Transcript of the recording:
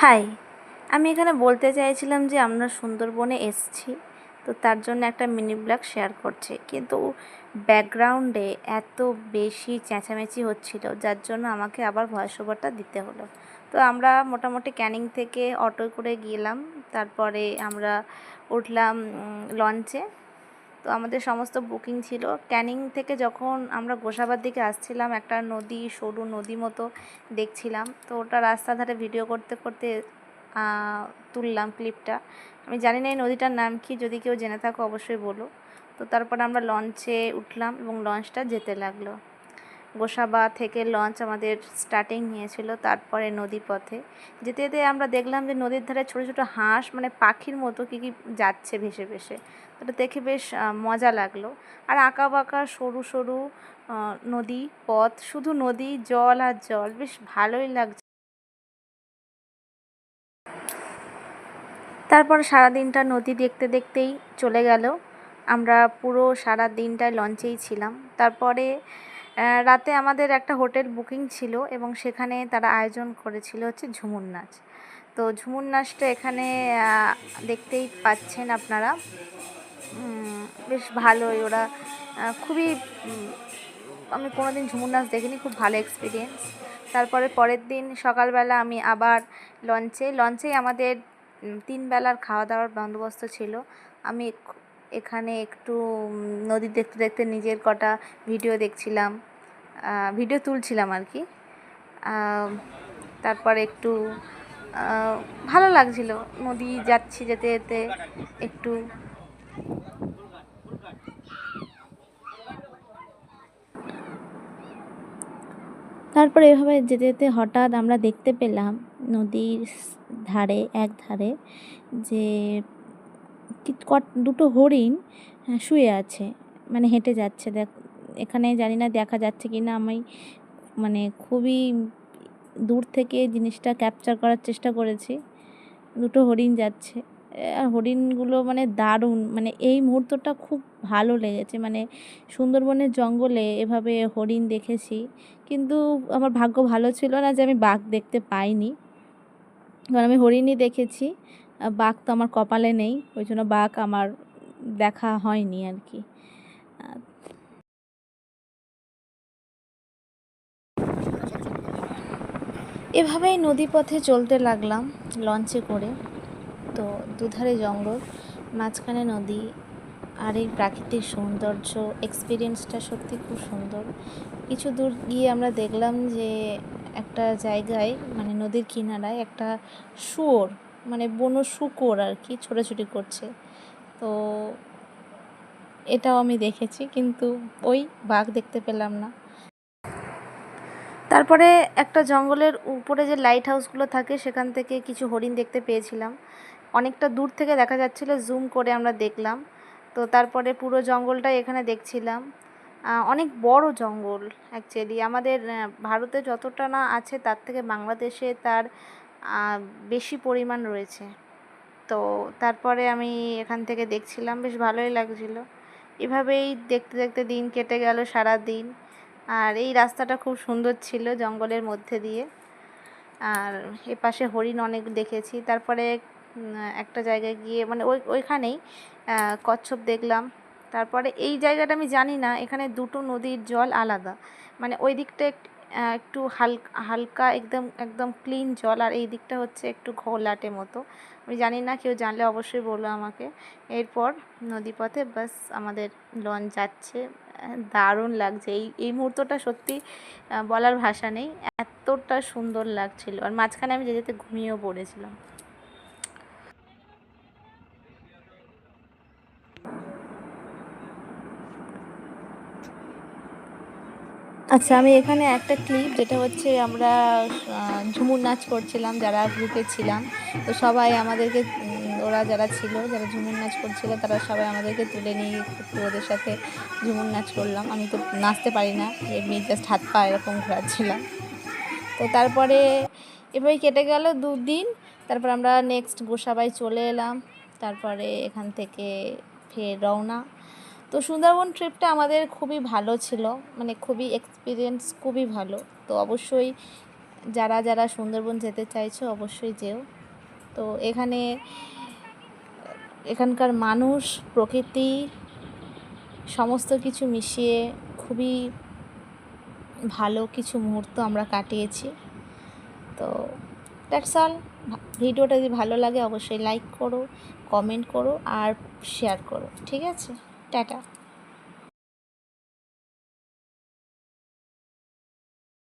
High, আমি এখানে বলতে চাইছিলাম যে আমরা সুন্দরবনে এসেছি, তো তার জন্য একটা মিনি ব্লগ শেয়ার করছি। কিন্তু ব্যাকগ্রাউন্ডে এত বেশি চেঁচামেচি হচ্ছিল, যার জন্য আমাকে আবার ভয়েস ওভারটা দিতে হলো। তো আমরা মোটামুটি ক্যানিং থেকে অটো করে গেলাম, তারপরে আমরা উঠলাম লঞ্চে। তো আমাদের সমস্ত বুকিং ছিল। ক্যানিং থেকে যখন আমরা গোসাবার দিকে আসছিলাম, একটা নদী, সরু নদী মতো দেখছিলাম। তো ওটা রাস্তা ধারে ভিডিও করতে করতে তুললাম ক্লিপটা। আমি জানি না এই নদীটার নাম কি, যদি কেউ জেনে থাকো অবশ্যই বলো। তো তারপরে আমরা লঞ্চে উঠলাম এবং লঞ্চটা যেতে লাগলো। গোসাবা থেকে লঞ্চ আমাদের স্টার্টিং নিয়েছিল, তারপরে নদী পথে যেতে যেতে আমরা দেখলাম যে নদীর ধারে ছোটো ছোটো হাঁস, মানে পাখির মতো কী কী যাচ্ছে ভেসে ভেসে। ওটা দেখে বেশ মজা লাগলো। আর আঁকা বাঁকা সরু সরু নদী পথ, শুধু নদী, জল আর জল, বেশ ভালোই লাগছে। তারপর সারাদিনটা নদী দেখতে দেখতেই চলে গেল। আমরা পুরো সারা দিনটায় লঞ্চেই ছিলাম। তারপরে রাতে আমাদের একটা হোটেল বুকিং ছিল এবং সেখানে তারা আয়োজন করেছিল হচ্ছে ঝুমুর নাচ। তো ঝুমুর নাচটা এখানে দেখতেই পাচ্ছেন আপনারা। বেশ ভালোই, ওরা খুবই, আমি কোনোদিন ঝুমুর নাচ দেখিনি, খুব ভালো এক্সপিরিয়েন্স। তারপরে পরের দিন সকালবেলা আমি আবার লঞ্চেই আমাদের 3 বেলার খাওয়া দাওয়ার বন্দোবস্ত ছিল। আমি এখানে একটু নদী দেখতে দেখতে নিজের কটা ভিডিও দেখছিলাম, ভিডিও তুলছিলাম আর কি। তারপর একটু ভালো লাগছিল, নদী যাচ্ছি যেতে যেতে একটু। তারপরে এভাবে যেতে যেতে হঠাৎ আমরা দেখতে পেলাম নদীর ধারে, এক ধারে যে দুটো হরিণ শুয়ে আছে, মানে হেঁটে যাচ্ছে। এখানে জানি না দেখা যাচ্ছে কি না, আমি মানে খুবই দূর থেকে জিনিসটা ক্যাপচার করার চেষ্টা করেছি। দুটো হরিণ যাচ্ছে, আর হরিণগুলো মানে দারুণ, মানে এই মুহূর্তটা খুব ভালো লেগেছে। মানে সুন্দরবনের জঙ্গলে এভাবে হরিণ দেখেছি, কিন্তু আমার ভাগ্য ভালো ছিল না যে আমি বাঘ দেখতে পাইনি, কারণ আমি হরিণই দেখেছি। বাঘ তো আমার কপালে নেই, ওই জন্য বাঘ আমার দেখা হয়নি আর কি। এভাবেই নদীপথে চলতে লাগলাম লঞ্চে করে। তো দুধারে জঙ্গল, মাঝখানে নদী, আর এই প্রাকৃতিক সৌন্দর্য, এক্সপিরিয়েন্সটা সত্যি খুব সুন্দর। কিছু দূর গিয়ে আমরা দেখলাম যে একটা জায়গায়, মানে নদীর কিনারায় একটা শুয়োর, মানে বনো শূকর আর কি, ছোটাছুটি করছে। তো এটাও আমি দেখেছি, কিন্তু ওই বাঘ দেখতে পেলাম না। তারপরে একটা জঙ্গলের উপরে যে লাইট হাউসগুলো থাকে, সেখান থেকে কিছু হরিণ দেখতে পেয়েছিলাম। অনেকটা দূর থেকে দেখা যাচ্ছিলো, জুম করে আমরা দেখলাম। তো তারপরে পুরো জঙ্গলটাই এখানে দেখছিলাম। অনেক বড় জঙ্গল অ্যাকচুয়ালি, আমাদের ভারতে যতটা না আছে তার থেকে বাংলাদেশে তার বেশি পরিমাণ রয়েছে। তো তারপরে আমি এখান থেকে দেখছিলাম, বেশ ভালোই লাগছিলো। এভাবেই দেখতে দেখতে দিন কেটে গেল, সারা দিন। আর এই রাস্তাটা খুব সুন্দর ছিল জঙ্গলের মধ্যে দিয়ে, আর এপাশে হরিণ অনেক দেখেছি। তারপরে একটা জায়গায় গিয়ে, মানে ওইখানেই কচ্ছপ দেখলাম। তারপরে এই জায়গাটা আমি জানি না, এখানে দুটো নদীর জল আলাদা, মানে ওই দিকটা একটু হালকা একদম একদম ক্লিন জল, আর এই দিকটা হচ্ছে একটু ঘোলাটে মতো। আমি জানি না, কেউ জানলে অবশ্যই বলো আমাকে। এরপর নদীপথে বাস আমাদের লঞ্চ যাচ্ছে, দারুণ লাগছে। এই মুহূর্তটা সত্যি বলার ভাষা নেই, এতটা সুন্দর লাগছিল। আর মাঝখানে আমি যেতে ঘুমিয়েও পড়েছিলাম। আচ্ছা, আমি এখানে একটা ক্লিপ, যেটা হচ্ছে আমরা ঝুমুর নাচ করছিলাম যারা গ্রুপে ছিলাম। তো সবাই আমাদেরকে, ওরা যারা ছিল, যারা ঝুমুর নাচ করছিল, তারা সবাই আমাদেরকে তুলে নিয়ে একটু ওদের সাথে ঝুমুর নাচ করলাম। আমি তো নাচতে পারি না, এমনি জাস্ট হাত পা এরকম ঘোরাচ্ছিলাম। তো তারপরে এভাবেই কেটে গেল 2 দিন। তারপর আমরা নেক্সট গোসাবায় চলে এলাম। তারপরে এখান থেকে ফের রওনা। তো সুন্দরবন ট্রিপটা আমাদের খুবই ভালো ছিল, মানে খুবই এক্সপিরিয়েন্স খুবই ভালো। তো অবশ্যই যারা যারা সুন্দরবন যেতে চাইছো অবশ্যই যেও। তো এখানকার মানুষ, প্রকৃতি সমস্ত কিছু মিশিয়ে খুবই ভালো কিছু মুহূর্ত আমরা কাটিয়েছি। তো দ্যাটস অল। ভিডিওটা যদি ভালো লাগে অবশ্যই লাইক করো, কমেন্ট করো আর শেয়ার করো। ঠিক আছে, টাটা।